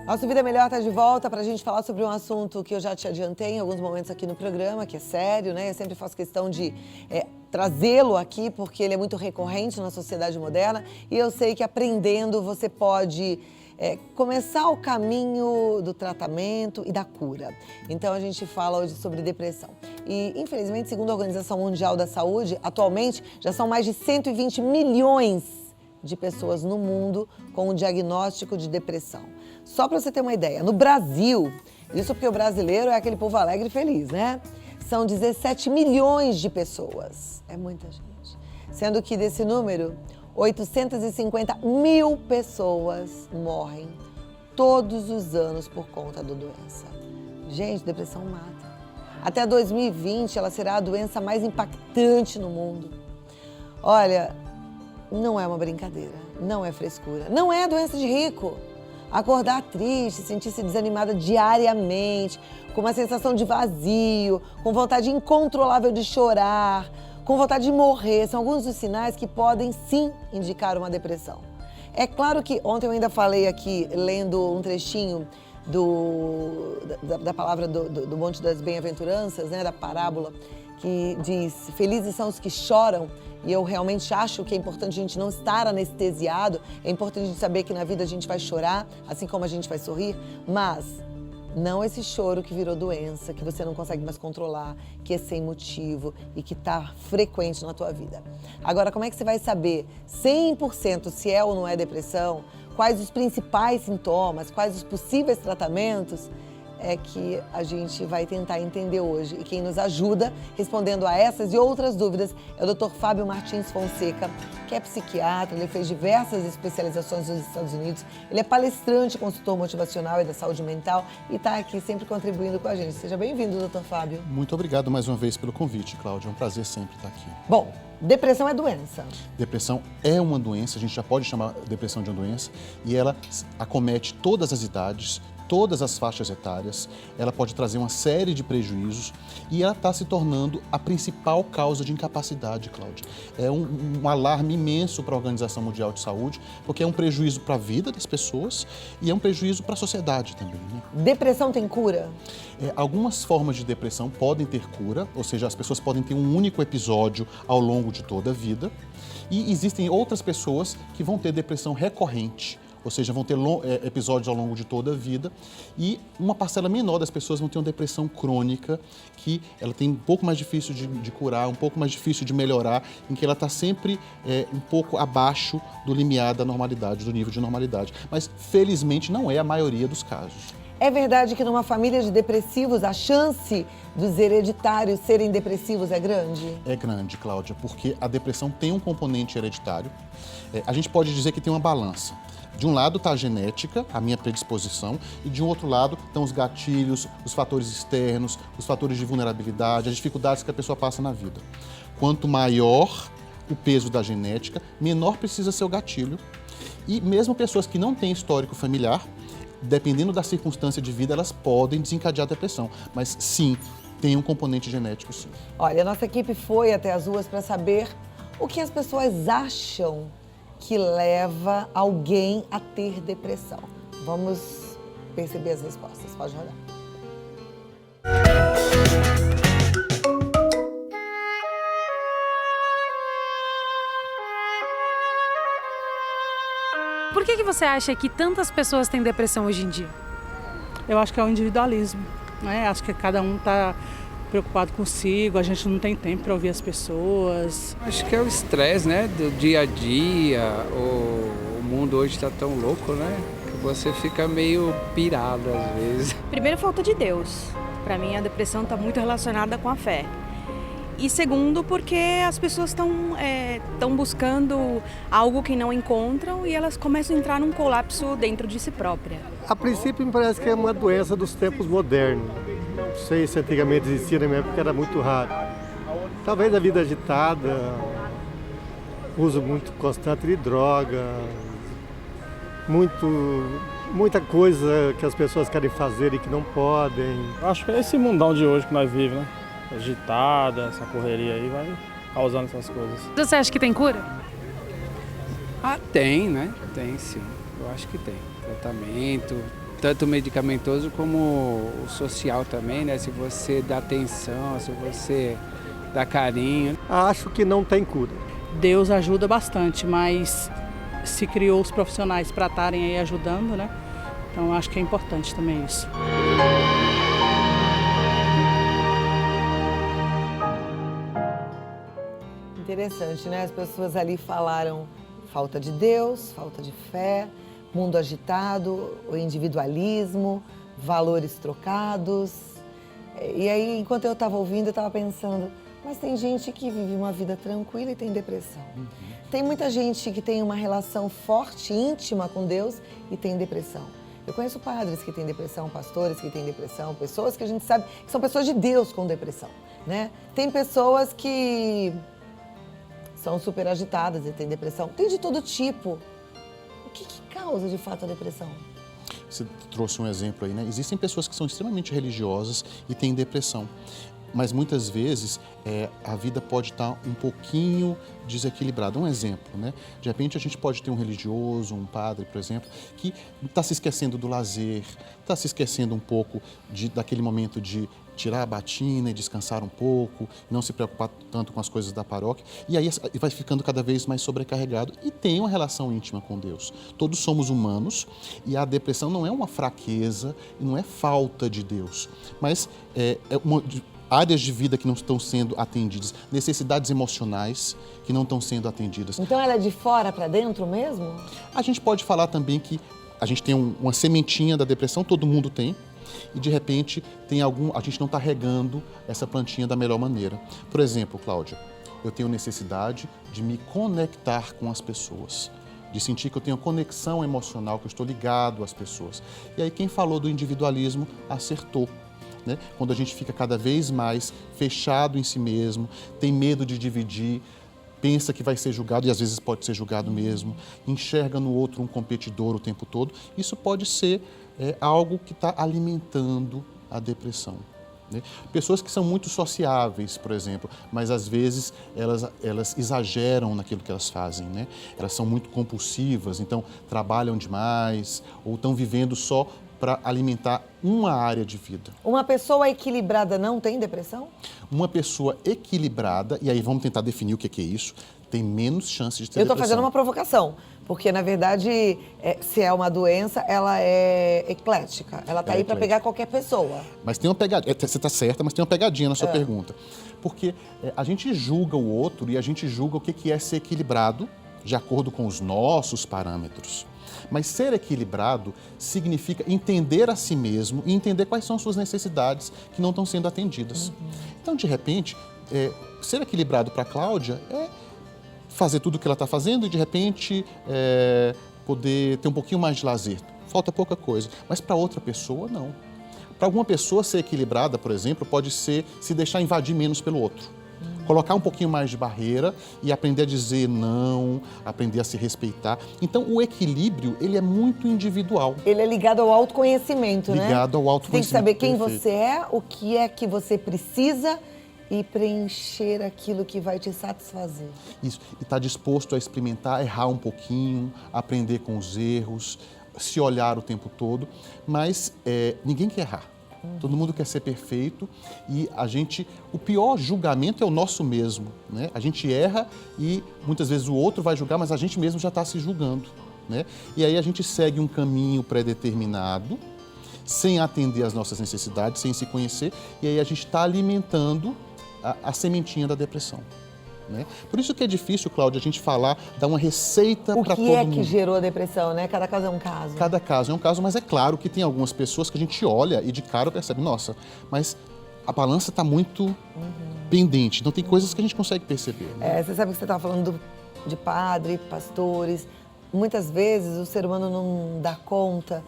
Nosso Vida Melhor está de volta para a gente falar sobre um assunto que eu já te adiantei em alguns momentos aqui no programa, que é sério, né? Eu sempre faço questão de trazê-lo aqui porque ele é muito recorrente na sociedade moderna e eu sei que aprendendo você pode começar o caminho do tratamento e da cura. Então a gente fala hoje sobre depressão. E infelizmente, segundo a Organização Mundial da Saúde, atualmente já são mais de 120 milhões de pessoas no mundo com o diagnóstico de depressão. Só para você ter uma ideia, no Brasil, isso porque o brasileiro é aquele povo alegre e feliz, né? São 17 milhões de pessoas. É muita gente. Sendo que desse número, 850 mil pessoas morrem todos os anos por conta da doença. Gente, depressão mata. Até 2020, ela será a doença mais impactante no mundo. Olha, não é uma brincadeira, não é frescura, não é doença de rico. Acordar triste, sentir-se desanimada diariamente, com uma sensação de vazio, com vontade incontrolável de chorar, com vontade de morrer, são alguns dos sinais que podem sim indicar uma depressão. É claro que ontem eu ainda falei aqui, lendo um trechinho da palavra do Monte das Bem-aventuranças, né, da parábola, que diz: felizes são os que choram. E eu realmente acho que é importante a gente não estar anestesiado, é importante a gente saber que na vida a gente vai chorar, assim como a gente vai sorrir, mas não esse choro que virou doença, que você não consegue mais controlar, que é sem motivo e que está frequente na tua vida. Agora, como é que você vai saber 100% se é ou não é depressão? Quais os principais sintomas? Quais os possíveis tratamentos? É que a gente vai tentar entender hoje. E quem nos ajuda respondendo a essas e outras dúvidas é o Dr. Fábio Martins Fonseca, que é psiquiatra, ele fez diversas especializações nos Estados Unidos, ele é palestrante, consultor motivacional e da saúde mental e está aqui sempre contribuindo com a gente. Seja bem-vindo, Dr. Fábio. Muito obrigado mais uma vez pelo convite, Cláudia. É um prazer sempre estar aqui. Bom, depressão é doença. Depressão é uma doença, a gente já pode chamar depressão de uma doença, e ela acomete todas as idades, todas as faixas etárias, ela pode trazer uma série de prejuízos e ela está se tornando a principal causa de incapacidade, Cláudia. É um alarme imenso para a Organização Mundial de Saúde, porque é um prejuízo para a vida das pessoas e é um prejuízo para a sociedade também, né? Depressão tem cura? Algumas formas de depressão podem ter cura, ou seja, as pessoas podem ter um único episódio ao longo de toda a vida, e existem outras pessoas que vão ter depressão recorrente, ou seja, vão ter episódios ao longo de toda a vida, e uma parcela menor das pessoas vão ter uma depressão crônica, que ela tem um pouco mais difícil de curar, um pouco mais difícil de melhorar, em que ela está sempre um pouco abaixo do limiar da normalidade, do nível de normalidade. Mas, felizmente, não é a maioria dos casos. É verdade que numa família de depressivos a chance dos hereditários serem depressivos é grande? É grande, Cláudia, porque a depressão tem um componente hereditário. A gente pode dizer que tem uma balança. De um lado está a genética, a minha predisposição, e de um outro lado estão os gatilhos, os fatores externos, os fatores de vulnerabilidade, as dificuldades que a pessoa passa na vida. Quanto maior o peso da genética, menor precisa ser o gatilho. E mesmo pessoas que não têm histórico familiar, dependendo da circunstância de vida, elas podem desencadear depressão. Mas sim, tem um componente genético, sim. Olha, a nossa equipe foi até as ruas para saber o que as pessoas acham que leva alguém a ter depressão. Vamos perceber as respostas. Pode rodar. Por que você acha que tantas pessoas têm depressão hoje em dia? Eu acho que é o individualismo, né? Acho que cada um está preocupado consigo, a gente não tem tempo para ouvir as pessoas. Acho que é o estresse, né, do dia a dia. O mundo hoje está tão louco, né, que você fica meio pirado às vezes. Primeiro, falta de Deus. Para mim, a depressão está muito relacionada com a fé. E segundo, porque as pessoas estão buscando algo que não encontram e elas começam a entrar num colapso dentro de si própria. A princípio, me parece que é uma doença dos tempos modernos. Não sei se antigamente existia, na minha época era muito raro. Talvez a vida agitada, uso muito constante de droga, muita coisa que as pessoas querem fazer e que não podem. Acho que é esse mundão de hoje que nós vivemos, né? Agitada, essa correria aí vai causando essas coisas. Você acha que tem cura? Ah, tem, né? Tem sim. Eu acho que tem. Tratamento, tanto medicamentoso como o social também, né? Se você dá atenção, se você dá carinho. Acho que não tem cura. Deus ajuda bastante, mas se criou os profissionais para estarem aí ajudando, né? Então acho que é importante também isso. Interessante, né? As pessoas ali falaram falta de Deus, falta de fé, mundo agitado, o individualismo, valores trocados. E aí, enquanto eu estava ouvindo, eu estava pensando, mas tem gente que vive uma vida tranquila e tem depressão. Tem muita gente que tem uma relação forte, íntima com Deus e tem depressão. Eu conheço padres que têm depressão, pastores que têm depressão, pessoas que a gente sabe que são pessoas de Deus com depressão, né? Tem pessoas que são super agitadas e têm depressão. Tem de todo tipo. O que causa, de fato, a depressão? Você trouxe um exemplo aí, né? Existem pessoas que são extremamente religiosas e têm depressão. Mas muitas vezes a vida pode estar um pouquinho desequilibrada. Um exemplo, né? De repente a gente pode ter um religioso, um padre, por exemplo, que está se esquecendo do lazer, está se esquecendo um pouco daquele momento de tirar a batina e descansar um pouco, não se preocupar tanto com as coisas da paróquia, e aí vai ficando cada vez mais sobrecarregado e tem uma relação íntima com Deus. Todos somos humanos e a depressão não é uma fraqueza e não é falta de Deus, mas áreas de vida que não estão sendo atendidas, necessidades emocionais que não estão sendo atendidas. Então ela é de fora para dentro mesmo? A gente pode falar também que a gente tem uma sementinha da depressão, todo mundo tem, e de repente a gente não está regando essa plantinha da melhor maneira. Por exemplo, Cláudia, eu tenho necessidade de me conectar com as pessoas, de sentir que eu tenho conexão emocional, que eu estou ligado às pessoas. E aí quem falou do individualismo acertou. Né? Quando a gente fica cada vez mais fechado em si mesmo, tem medo de dividir, pensa que vai ser julgado e às vezes pode ser julgado mesmo, enxerga no outro um competidor o tempo todo, isso pode ser algo que está alimentando a depressão. Né? Pessoas que são muito sociáveis, por exemplo, mas às vezes elas exageram naquilo que elas fazem, né? Elas são muito compulsivas, então trabalham demais ou estão vivendo só para alimentar uma área de vida. Uma pessoa equilibrada não tem depressão? Uma pessoa equilibrada, e aí vamos tentar definir o que é isso, tem menos chance de ter Eu depressão. estou fazendo uma provocação, porque na verdade, se é uma doença, ela é eclética. Ela está aí para pegar qualquer pessoa. Mas tem uma pegadinha, você está certa, mas tem uma pegadinha na sua pergunta. Porque a gente julga o outro e a gente julga o que é ser equilibrado de acordo com os nossos parâmetros. Mas ser equilibrado significa entender a si mesmo e entender quais são suas necessidades que não estão sendo atendidas. Então, de repente, ser equilibrado para a Cláudia é fazer tudo o que ela está fazendo e, de repente, poder ter um pouquinho mais de lazer. Falta pouca coisa. Mas para outra pessoa, não. Para alguma pessoa, ser equilibrada, por exemplo, pode ser se deixar invadir menos pelo outro. Colocar um pouquinho mais de barreira e aprender a dizer não, aprender a se respeitar. Então, o equilíbrio, ele é muito individual. Ele é ligado ao autoconhecimento, né? Ligado ao autoconhecimento. Você tem que saber quem você é, o que é que você precisa e preencher aquilo que vai te satisfazer. Isso, e estar disposto a experimentar, errar um pouquinho, aprender com os erros, se olhar o tempo todo, mas ninguém quer errar. Todo mundo quer ser perfeito e o pior julgamento é o nosso mesmo, né? A gente erra e muitas vezes o outro vai julgar, mas a gente mesmo já está se julgando, né? E aí a gente segue um caminho pré-determinado, sem atender às nossas necessidades, sem se conhecer, e aí a gente está alimentando a sementinha da depressão. Né? Por isso que é difícil, Cláudia, a gente dar uma receita para todo mundo. O que é que gerou a depressão, né? Cada caso é um caso. Cada caso é um caso, mas é claro que tem algumas pessoas que a gente olha e de cara percebe, nossa, mas a balança está muito pendente. Então tem coisas que a gente consegue perceber. Né? Você sabe que você estava falando de padre, pastores. Muitas vezes o ser humano não dá conta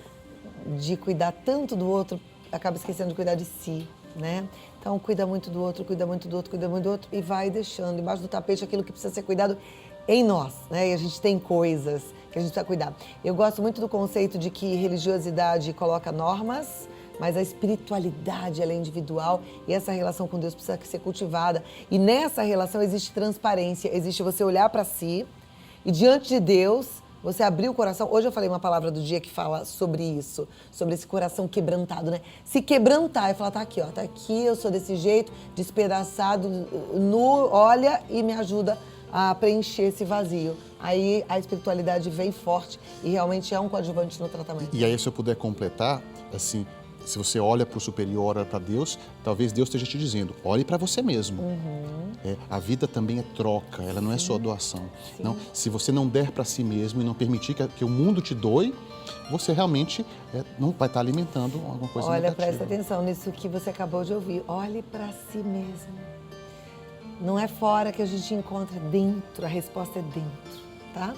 de cuidar tanto do outro, acaba esquecendo de cuidar de si, né? Então, cuida muito do outro, cuida muito do outro, cuida muito do outro e vai deixando embaixo do tapete aquilo que precisa ser cuidado em nós, né? E a gente tem coisas que a gente precisa cuidar. Eu gosto muito do conceito de que religiosidade coloca normas, mas a espiritualidade, ela é individual e essa relação com Deus precisa ser cultivada. E nessa relação existe transparência, existe você olhar para si e diante de Deus você abrir o coração. Hoje eu falei uma palavra do dia que fala sobre isso, sobre esse coração quebrantado, né? Se quebrantar e falar, tá aqui, ó, tá aqui, eu sou desse jeito, despedaçado, nu, olha e me ajuda a preencher esse vazio. Aí a espiritualidade vem forte e realmente é um coadjuvante no tratamento. E aí, se eu puder completar, assim, se você olha para o superior, olha para Deus, talvez Deus esteja te dizendo, olhe para você mesmo. A vida também é troca, ela não é só doação. Não, se você não der para si mesmo e não permitir que o mundo te doe, você realmente não vai estar alimentando alguma coisa Olha, negativa. presta atenção nisso que você acabou de ouvir. Olhe para si mesmo. Não é fora que a gente encontra, dentro. A resposta é dentro, tá?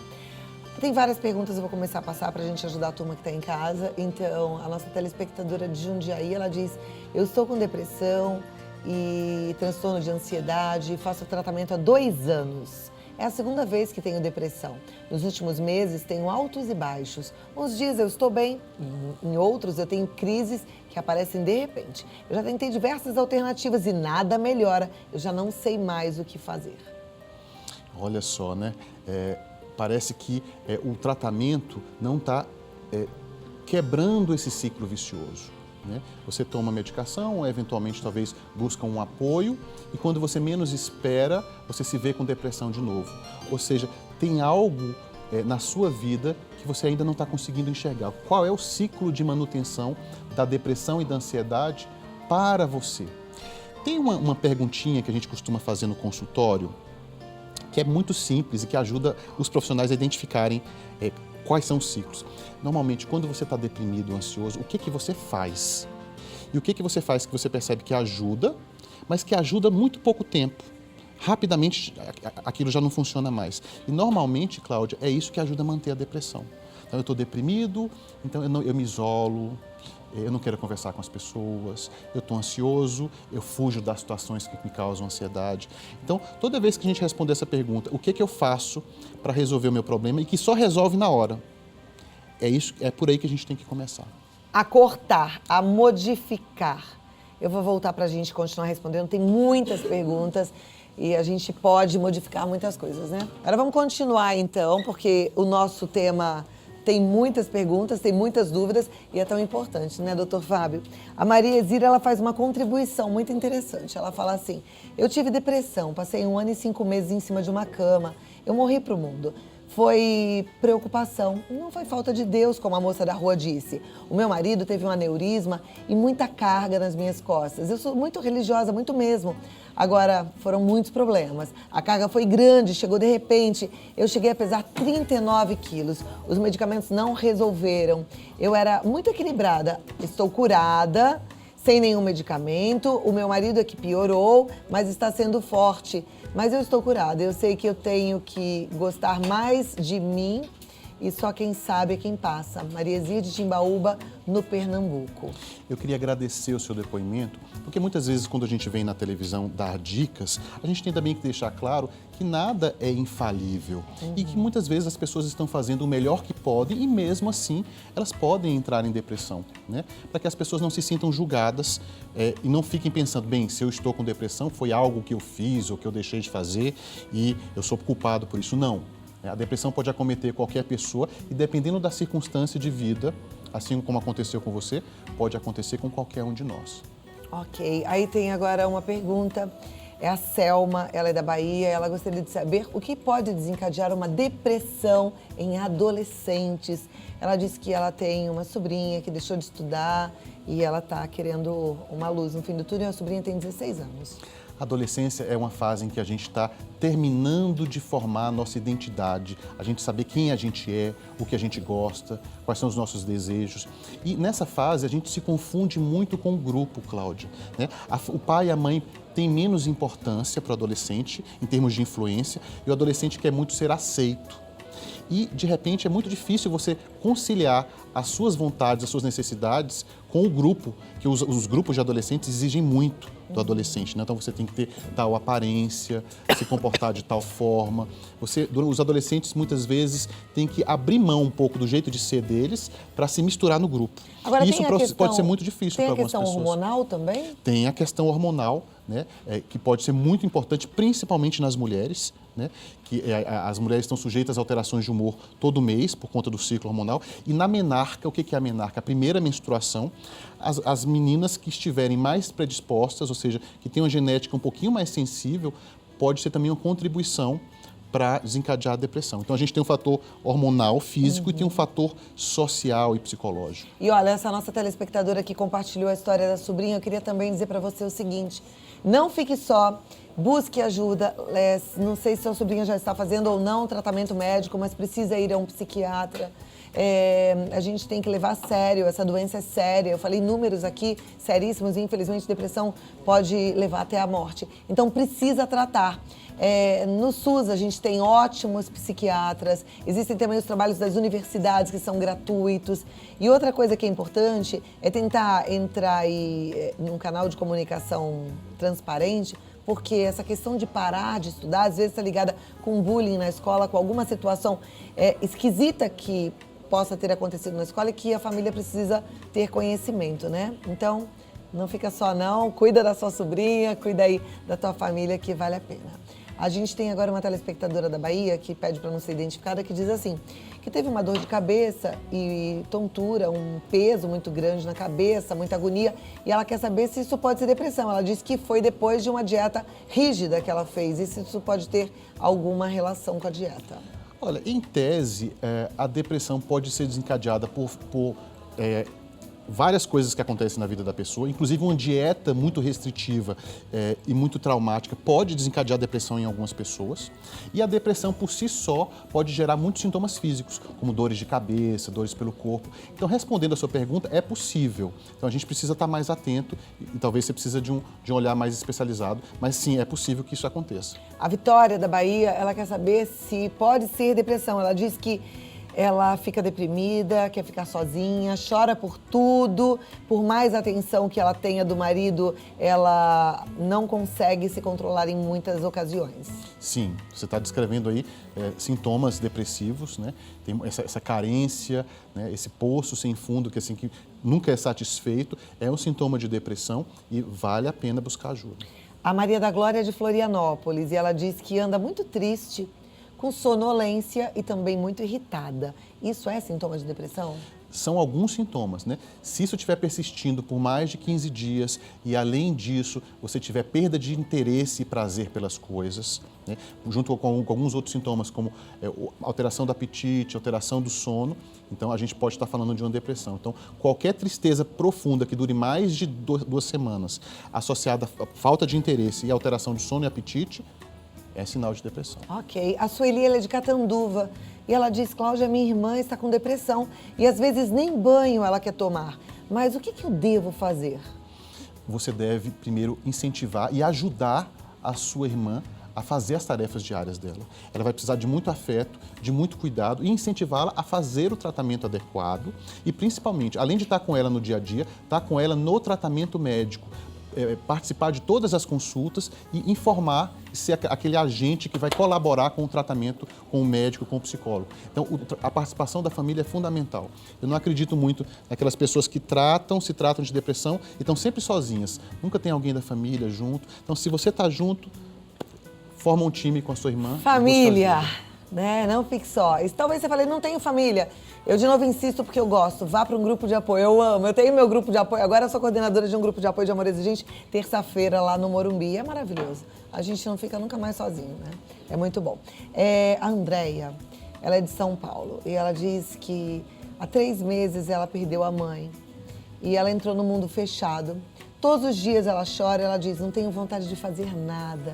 Tem várias perguntas, eu vou começar a passar para a gente ajudar a turma que está em casa. Então, a nossa telespectadora de Jundiaí, ela diz, eu estou com depressão e transtorno de ansiedade, faço tratamento há 2 anos. É a segunda vez que tenho depressão. Nos últimos meses, tenho altos e baixos. Uns dias eu estou bem, em outros eu tenho crises que aparecem de repente. Eu já tentei diversas alternativas e nada melhora. Eu já não sei mais o que fazer. Olha só, né? Parece que o tratamento não está quebrando esse ciclo vicioso. Né? Você toma medicação, eventualmente talvez busca um apoio e quando você menos espera, você se vê com depressão de novo. Ou seja, tem algo na sua vida que você ainda não está conseguindo enxergar. Qual é o ciclo de manutenção da depressão e da ansiedade para você? Tem uma perguntinha que a gente costuma fazer no consultório, que é muito simples e que ajuda os profissionais a identificarem quais são os ciclos. Normalmente, quando você está deprimido ou ansioso, o que você faz? E o que você faz que você percebe que ajuda, mas que ajuda muito pouco tempo. Rapidamente, aquilo já não funciona mais. E normalmente, Cláudia, é isso que ajuda a manter a depressão. Então, eu estou deprimido, então eu me isolo, eu não quero conversar com as pessoas, eu estou ansioso, eu fujo das situações que me causam ansiedade. Então, toda vez que a gente responder essa pergunta, o que eu faço para resolver o meu problema e que só resolve na hora? É por aí que a gente tem que começar. A cortar, a modificar. Eu vou voltar para a gente continuar respondendo, tem muitas perguntas e a gente pode modificar muitas coisas, né? Agora vamos continuar então, porque o nosso tema tem muitas perguntas, tem muitas dúvidas e é tão importante, né, doutor Fábio? A Maria Exira, ela faz uma contribuição muito interessante. Ela fala assim, eu tive depressão, passei 1 ano e 5 meses em cima de uma cama, eu morri pro mundo. Foi preocupação, não foi falta de Deus, como a moça da rua disse. O meu marido teve um aneurisma e muita carga nas minhas costas. Eu sou muito religiosa, muito mesmo. Agora, foram muitos problemas. A carga foi grande, chegou de repente. Eu cheguei a pesar 39 quilos. Os medicamentos não resolveram. Eu era muito equilibrada. Estou curada, sem nenhum medicamento. O meu marido é que piorou, mas está sendo forte. Mas eu estou curada, eu sei que eu tenho que gostar mais de mim e só quem sabe é quem passa. Maria Exir de Timbaúba, no Pernambuco. Eu queria agradecer o seu depoimento, porque muitas vezes quando a gente vem na televisão dar dicas, a gente tem também que deixar claro que nada é infalível e que muitas vezes as pessoas estão fazendo o melhor que podem e mesmo assim elas podem entrar em depressão, né? Para que as pessoas não se sintam julgadas e não fiquem pensando, bem, se eu estou com depressão foi algo que eu fiz ou que eu deixei de fazer e eu sou culpado por isso. Não. A depressão pode acometer qualquer pessoa e dependendo da circunstância de vida, assim como aconteceu com você, pode acontecer com qualquer um de nós. Ok, aí tem agora uma pergunta, é a Selma, ela é da Bahia, ela gostaria de saber o que pode desencadear uma depressão em adolescentes. Ela disse que ela tem uma sobrinha que deixou de estudar e ela está querendo uma luz no fim do túnel e a sobrinha tem 16 anos. A adolescência é uma fase em que a gente está terminando de formar a nossa identidade, a gente saber quem a gente é, o que a gente gosta, quais são os nossos desejos. E nessa fase a gente se confunde muito com o grupo, Cláudia, né? O pai e a mãe têm menos importância para o adolescente em termos de influência e o adolescente quer muito ser aceito. E, de repente, é muito difícil você conciliar as suas vontades, as suas necessidades com o grupo, que os grupos de adolescentes exigem muito. do adolescente, né? Então você tem que ter tal aparência, se comportar de tal forma. Os adolescentes muitas vezes têm que abrir mão um pouco do jeito de ser deles para se misturar no grupo. Agora, e isso pode ser muito difícil para algumas pessoas. Tem a questão hormonal também? Tem a questão hormonal, né? Que pode ser muito importante, principalmente nas mulheres, né? Que as mulheres estão sujeitas a alterações de humor todo mês por conta do ciclo hormonal. E na menarca, o que é a menarca? A primeira menstruação, as meninas que estiverem mais predispostas, ou seja, que têm uma genética um pouquinho mais sensível, pode ser também uma contribuição para desencadear a depressão. Então a gente tem um fator hormonal, físico, e tem um fator social e psicológico. E olha, essa nossa telespectadora que compartilhou a história da sobrinha, eu queria também dizer para você o seguinte: não fique só, busque ajuda. Não sei se sua sobrinha já está fazendo ou não tratamento médico, mas precisa ir a um psiquiatra. A gente tem que levar a sério, essa doença é séria. Eu falei números aqui seríssimos e infelizmente depressão pode levar até a morte. Então precisa tratar. No SUS a gente tem ótimos psiquiatras, existem também os trabalhos das universidades que são gratuitos. E outra coisa que é importante é tentar entrar aí num canal de comunicação transparente, porque essa questão de parar de estudar, às vezes está ligada com bullying na escola, com alguma situação esquisita que possa ter acontecido na escola e que a família precisa ter conhecimento, né? Então, não fica só não, cuida da sua sobrinha, cuida aí da tua família, que vale a pena. A gente tem agora uma telespectadora da Bahia que pede para não ser identificada, que diz assim, que teve uma dor de cabeça e tontura, um peso muito grande na cabeça, muita agonia, e ela quer saber se isso pode ser depressão. Ela diz que foi depois de uma dieta rígida que ela fez, e se isso pode ter alguma relação com a dieta. Olha, em tese, a depressão pode ser desencadeada por várias coisas que acontecem na vida da pessoa, inclusive uma dieta muito restritiva e muito traumática pode desencadear depressão em algumas pessoas. E a depressão por si só pode gerar muitos sintomas físicos, como dores de cabeça, dores pelo corpo. Então, respondendo a sua pergunta, é possível. Então, a gente precisa estar mais atento e talvez você precisa de um olhar mais especializado, mas sim, é possível que isso aconteça. A Vitória, da Bahia, ela quer saber se pode ser depressão. Ela diz que ela fica deprimida, quer ficar sozinha, chora por tudo, por mais atenção que ela tenha do marido, ela não consegue se controlar em muitas ocasiões. Sim, você está descrevendo aí sintomas depressivos, né? Tem essa carência, né? Esse poço sem fundo que, assim, que nunca é satisfeito, é um sintoma de depressão e vale a pena buscar ajuda. A Maria da Glória é de Florianópolis e ela diz que anda muito triste, com sonolência e também muito irritada. Isso é sintoma de depressão? São alguns sintomas, né? Se isso estiver persistindo por mais de 15 dias e, além disso, você tiver perda de interesse e prazer pelas coisas, né? Junto com alguns outros sintomas, como alteração do apetite, alteração do sono, então a gente pode estar falando de uma depressão. Então, qualquer tristeza profunda que dure mais de 2 semanas, associada à falta de interesse e alteração de sono e apetite, é sinal de depressão. Ok. A Sueli, ela é de Catanduva e ela diz, Cláudia, minha irmã está com depressão e às vezes nem banho ela quer tomar. Mas o que eu devo fazer? Você deve primeiro incentivar e ajudar a sua irmã a fazer as tarefas diárias dela. Ela vai precisar de muito afeto, de muito cuidado e incentivá-la a fazer o tratamento adequado e, principalmente, além de estar com ela no dia a dia, estar com ela no tratamento médico. Participar de todas as consultas e informar, ser aquele agente que vai colaborar com o tratamento com o médico, com o psicólogo. Então, a participação da família é fundamental. Eu não acredito muito naquelas pessoas que se tratam de depressão e estão sempre sozinhas. Nunca tem alguém da família junto. Então, se você está junto, forma um time com a sua irmã. Família, né? Não fique só. E talvez você fale, não tenho família. Eu, de novo, insisto porque eu gosto. Vá para um grupo de apoio. Eu amo. Eu tenho meu grupo de apoio. Agora eu sou coordenadora de um grupo de apoio de amor exigente. Terça-feira, lá no Morumbi. É maravilhoso. A gente não fica nunca mais sozinho, né? É muito bom. A Andréia, ela é de São Paulo. E ela diz que há 3 meses ela perdeu a mãe. E ela entrou no mundo fechado. Todos os dias ela chora, ela diz, não tenho vontade de fazer nada,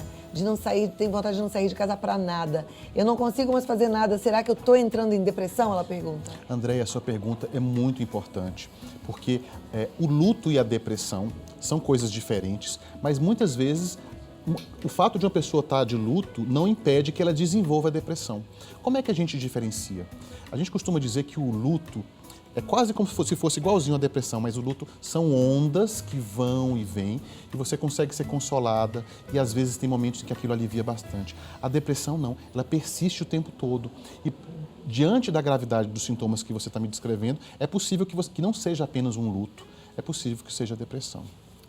tenho vontade de não sair de casa para nada. Eu não consigo mais fazer nada, será que eu estou entrando em depressão? Ela pergunta. Andréia, a sua pergunta é muito importante, porque o luto e a depressão são coisas diferentes, mas muitas vezes o fato de uma pessoa estar de luto não impede que ela desenvolva a depressão. Como é que a gente diferencia? A gente costuma dizer que o luto É quase como se fosse igualzinho a depressão, mas o luto são ondas que vão e vêm e você consegue ser consolada e às vezes tem momentos em que aquilo alivia bastante. A depressão não, ela persiste o tempo todo e diante da gravidade dos sintomas que você está me descrevendo, é possível que não seja apenas um luto, é possível que seja depressão.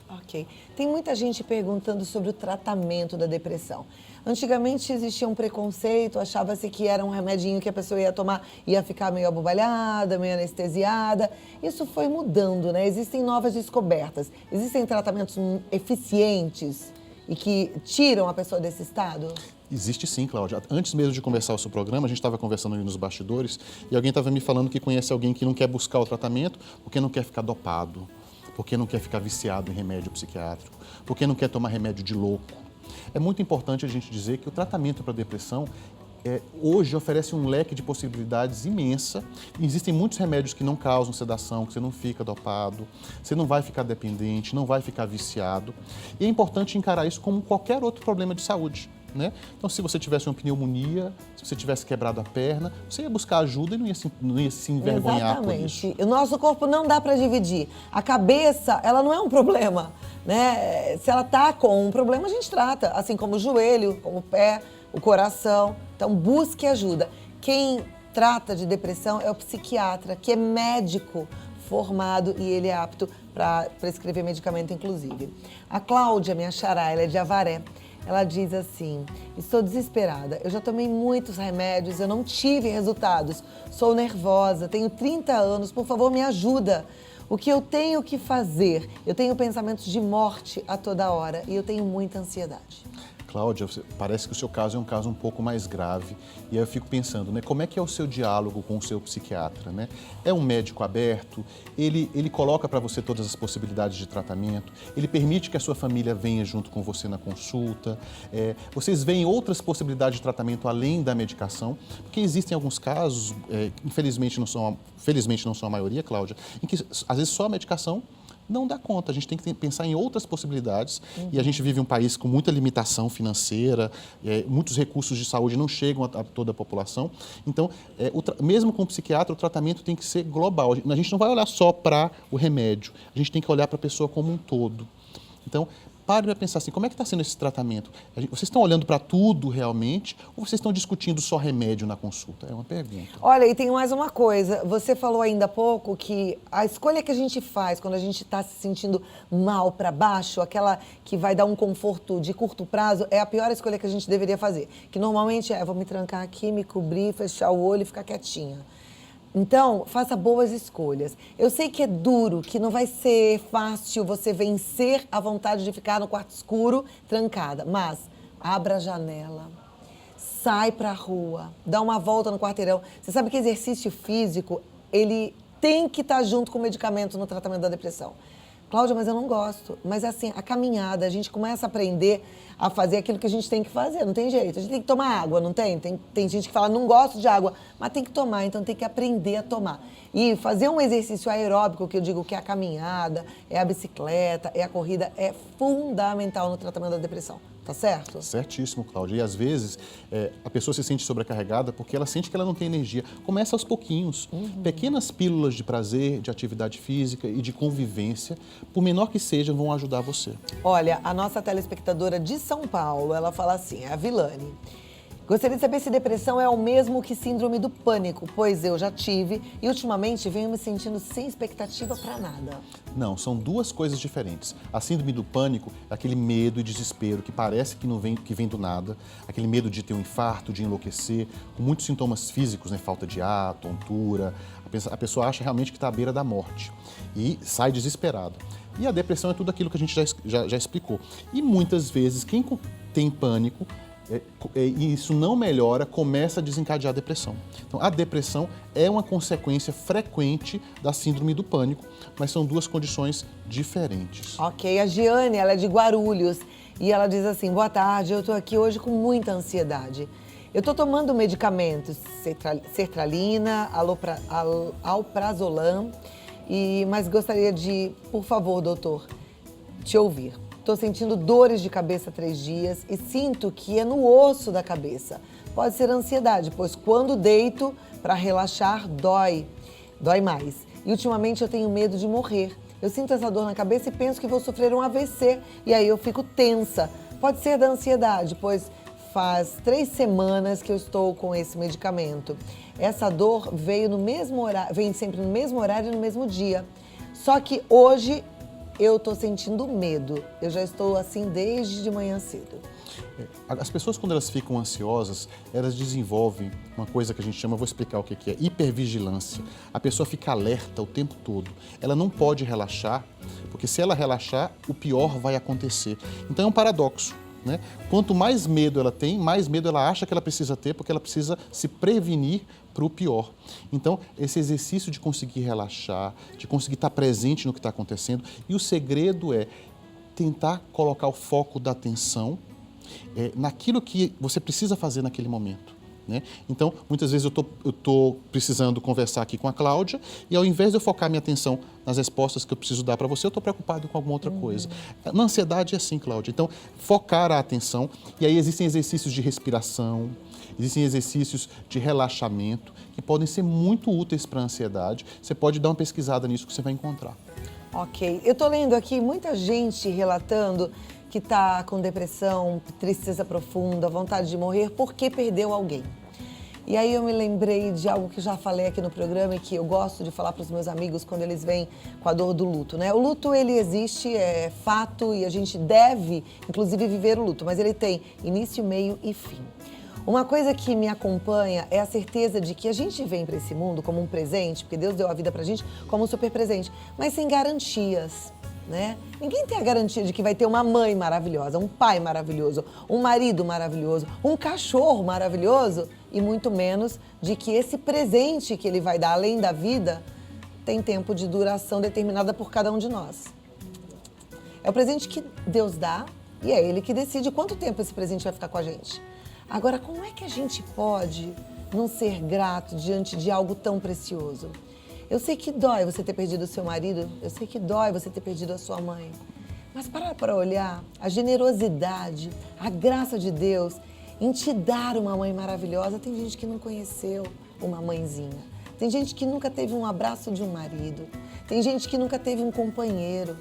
Ok. Tem muita gente perguntando sobre o tratamento da depressão. Antigamente existia um preconceito, achava-se que era um remedinho que a pessoa ia tomar, ia ficar meio abobalhada, meio anestesiada. Isso foi mudando, né? Existem novas descobertas, existem tratamentos eficientes e que tiram a pessoa desse estado? Existe sim, Cláudia. Antes mesmo de começar o seu programa, a gente estava conversando ali nos bastidores e alguém estava me falando que conhece alguém que não quer buscar o tratamento porque não quer ficar dopado, porque não quer ficar viciado em remédio psiquiátrico, porque não quer tomar remédio de louco. É muito importante a gente dizer que o tratamento para a depressão hoje oferece um leque de possibilidades imensa. Existem muitos remédios que não causam sedação, que você não fica dopado, você não vai ficar dependente, não vai ficar viciado. E é importante encarar isso como qualquer outro problema de saúde, né? Então, se você tivesse uma pneumonia, se você tivesse quebrado a perna, você ia buscar ajuda e não ia se envergonhar por isso. Exatamente. O nosso corpo não dá para dividir. A cabeça, ela não é um problema, né? Se ela está com um problema, a gente trata, assim como o joelho, como o pé, o coração. Então, busque ajuda. Quem trata de depressão é o psiquiatra, que é médico formado e ele é apto para prescrever medicamento, inclusive. A Cláudia, minha xará, ela é de Avaré. Ela diz assim: estou desesperada, eu já tomei muitos remédios, eu não tive resultados, sou nervosa, tenho 30 anos, por favor me ajuda. O que eu tenho que fazer? Eu tenho pensamentos de morte a toda hora e eu tenho muita ansiedade. Cláudia, parece que o seu caso é um caso um pouco mais grave. E aí eu fico pensando, né, como é que é o seu diálogo com o seu psiquiatra, né? É um médico aberto? Ele coloca para você todas as possibilidades de tratamento? Ele permite que a sua família venha junto com você na consulta? Vocês veem outras possibilidades de tratamento além da medicação? Porque existem alguns casos, felizmente não são a maioria, Cláudia, em que às vezes só a medicação não dá conta, a gente tem que pensar em outras possibilidades. E a gente vive um país com muita limitação financeira, muitos recursos de saúde não chegam a toda a população. Então, mesmo com o psiquiatra, o tratamento tem que ser global. A gente não vai olhar só para o remédio, a gente tem que olhar para a pessoa como um todo. Então, pare para pensar assim, como é que está sendo esse tratamento? Vocês estão olhando para tudo realmente ou vocês estão discutindo só remédio na consulta? É uma pergunta. Olha, e tem mais uma coisa. Você falou ainda há pouco que a escolha que a gente faz quando a gente está se sentindo mal para baixo, aquela que vai dar um conforto de curto prazo, é a pior escolha que a gente deveria fazer. Que normalmente vou me trancar aqui, me cobrir, fechar o olho e ficar quietinha. Então, faça boas escolhas. Eu sei que é duro, que não vai ser fácil você vencer a vontade de ficar no quarto escuro, trancada. Mas abra a janela, sai pra rua, dá uma volta no quarteirão. Você sabe que exercício físico, ele tem que estar junto com o medicamento no tratamento da depressão. Cláudia, mas eu não gosto. Mas assim, a caminhada, a gente começa a aprender a fazer aquilo que a gente tem que fazer, não tem jeito. A gente tem que tomar água, não tem? Tem gente que fala, não gosto de água, mas tem que tomar, então tem que aprender a tomar. E fazer um exercício aeróbico, que eu digo que é a caminhada, é a bicicleta, é a corrida, é fundamental no tratamento da depressão. Tá certo? Certíssimo, Cláudia. E às vezes a pessoa se sente sobrecarregada porque ela sente que ela não tem energia. Começa aos pouquinhos. Pequenas pílulas de prazer, de atividade física e de convivência, por menor que sejam, vão ajudar você. Olha, a nossa telespectadora de São Paulo, ela fala assim, a Vilane. Gostaria de saber se depressão é o mesmo que síndrome do pânico, pois eu já tive e ultimamente venho me sentindo sem expectativa para nada. Não, são duas coisas diferentes. A síndrome do pânico é aquele medo e desespero que parece que vem do nada, aquele medo de ter um infarto, de enlouquecer, com muitos sintomas físicos, né? Falta de ar, tontura. A pessoa acha realmente que está à beira da morte e sai desesperada. E a depressão é tudo aquilo que a gente já explicou. E muitas vezes quem tem pânico e isso não melhora, começa a desencadear a depressão. Então, a depressão é uma consequência frequente da síndrome do pânico, mas são duas condições diferentes. Ok, a Giane, ela é de Guarulhos e ela diz assim, boa tarde, eu tô aqui hoje com muita ansiedade. Eu tô tomando medicamentos, sertralina, alprazolam, mas gostaria de, por favor, doutor, te ouvir. Estou sentindo dores de cabeça há 3 dias e sinto que é no osso da cabeça. Pode ser ansiedade, pois quando deito para relaxar, dói mais. e ultimamente eu tenho medo de morrer. Eu sinto essa dor na cabeça e penso que vou sofrer um AVC e aí eu fico tensa. Pode ser da ansiedade, pois faz 3 semanas que eu estou com esse medicamento. Essa dor veio no mesmo horário, vem sempre no mesmo horário e no mesmo dia. Só que hoje eu estou sentindo medo. Eu já estou assim desde de manhã cedo. As pessoas, quando elas ficam ansiosas, elas desenvolvem uma coisa que a gente chama, vou explicar o que é, hipervigilância. A pessoa fica alerta o tempo todo. Ela não pode relaxar, porque se ela relaxar, o pior vai acontecer. Então é um paradoxo, né? Quanto mais medo ela tem, mais medo ela acha que ela precisa ter, porque ela precisa se prevenir para o pior. Então, esse exercício de conseguir relaxar, de conseguir estar presente no que está acontecendo, e o segredo é tentar colocar o foco da atenção naquilo que você precisa fazer naquele momento, né? Então, muitas vezes eu tô precisando conversar aqui com a Cláudia e ao invés de eu focar minha atenção nas respostas que eu preciso dar para você, eu estou preocupado com alguma outra coisa. Na ansiedade é assim, Cláudia. Então, focar a atenção, e aí existem exercícios de respiração, existem exercícios de relaxamento que podem ser muito úteis para a ansiedade. Você pode dar uma pesquisada nisso que você vai encontrar. Ok. Eu estou lendo aqui muita gente relatando que está com depressão, tristeza profunda, vontade de morrer porque perdeu alguém. E aí eu me lembrei de algo que já falei aqui no programa e que eu gosto de falar para os meus amigos quando eles vêm com a dor do luto, né? O luto, ele existe, é fato, e a gente deve, inclusive, viver o luto, mas ele tem início, meio e fim. Uma coisa que me acompanha é a certeza de que a gente vem para esse mundo como um presente, porque Deus deu a vida pra gente como um super presente, mas sem garantias, né? Ninguém tem a garantia de que vai ter uma mãe maravilhosa, um pai maravilhoso, um marido maravilhoso, um cachorro maravilhoso e muito menos de que esse presente que ele vai dar além da vida tem tempo de duração determinada por cada um de nós. É o presente que Deus dá e é Ele que decide quanto tempo esse presente vai ficar com a gente. Agora, como é que a gente pode não ser grato diante de algo tão precioso? Eu sei que dói você ter perdido o seu marido, eu sei que dói você ter perdido a sua mãe. Mas para olhar a generosidade, a graça de Deus em te dar uma mãe maravilhosa. Tem gente que não conheceu uma mãezinha. Tem gente que nunca teve um abraço de um marido. Tem gente que nunca teve um companheiro.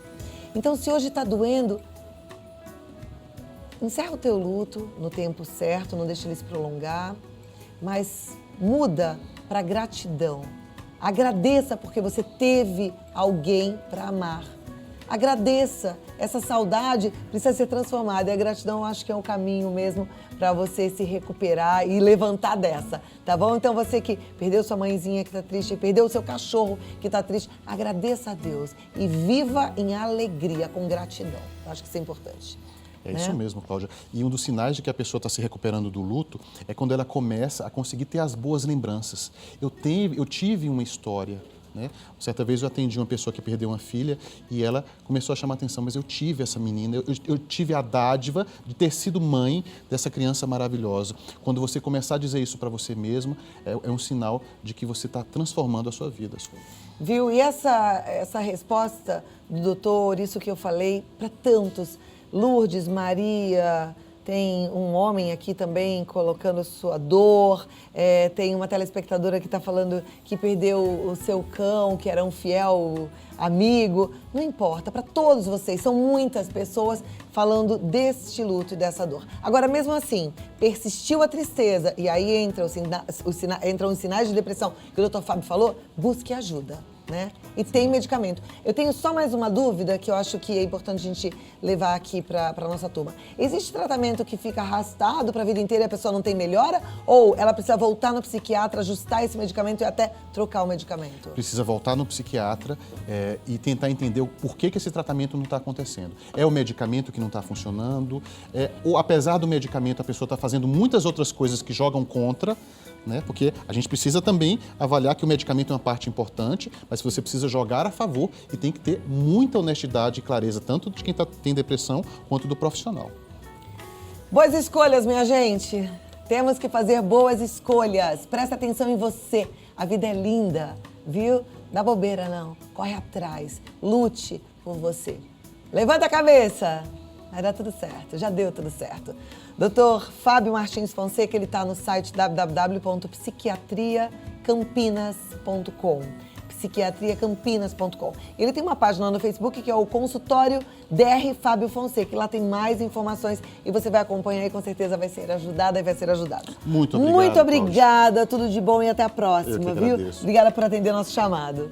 Então, se hoje está doendo, encerra o teu luto no tempo certo, não deixa ele se prolongar, mas muda para gratidão. Agradeça porque você teve alguém para amar. Agradeça. Essa saudade precisa ser transformada. E a gratidão, eu acho que é o caminho mesmo para você se recuperar e levantar dessa, tá bom? Então você que perdeu sua mãezinha que está triste, perdeu o seu cachorro que está triste, agradeça a Deus e viva em alegria, com gratidão. Eu acho que isso é importante. É isso mesmo, Cláudia. E um dos sinais de que a pessoa está se recuperando do luto é quando ela começa a conseguir ter as boas lembranças. Eu tive uma história, né? Certa vez eu atendi uma pessoa que perdeu uma filha e ela começou a chamar a atenção, mas eu tive essa menina, eu tive a dádiva de ter sido mãe dessa criança maravilhosa. Quando você começar a dizer isso para você mesmo, é um sinal de que você está transformando a sua vida. Viu? E essa resposta do doutor, isso que eu falei, para tantos, Lourdes, Maria, tem um homem aqui também colocando sua dor, tem uma telespectadora que está falando que perdeu o seu cão, que era um fiel amigo. Não importa, para todos vocês, são muitas pessoas falando deste luto e dessa dor. Agora, mesmo assim, persistiu a tristeza e aí entram os sinais de depressão que o doutor Fábio falou, busque ajuda. Né? E tem medicamento. Eu tenho só mais uma dúvida que eu acho que é importante a gente levar aqui para a nossa turma. Existe tratamento que fica arrastado para a vida inteira e a pessoa não tem melhora? Ou ela precisa voltar no psiquiatra, ajustar esse medicamento e até trocar o medicamento? Precisa voltar no psiquiatra e tentar entender o porquê que esse tratamento não está acontecendo. É o medicamento que não está funcionando? Ou apesar do medicamento a pessoa está fazendo muitas outras coisas que jogam contra, né? Porque a gente precisa também avaliar que o medicamento é uma parte importante, mas você precisa jogar a favor e tem que ter muita honestidade e clareza, tanto de quem tem depressão quanto do profissional. Boas escolhas, minha gente. Temos que fazer boas escolhas. Presta atenção em você. A vida é linda, viu? Dá bobeira não. Corre atrás. Lute por você. Levanta a cabeça. Vai dar tudo certo. Já deu tudo certo. Dr. Fábio Martins Fonseca, ele está no site www.psiquiatriacampinas.com. psiquiatriacampinas.com. Ele tem uma página no Facebook que é o Consultório DR Fábio Fonseca, e lá tem mais informações e você vai acompanhar e com certeza vai ser ajudada e vai ser ajudado. Muito obrigado, Muito obrigada, tudo de bom e até a próxima, Eu que viu? agradeço. Obrigada por atender nosso chamado.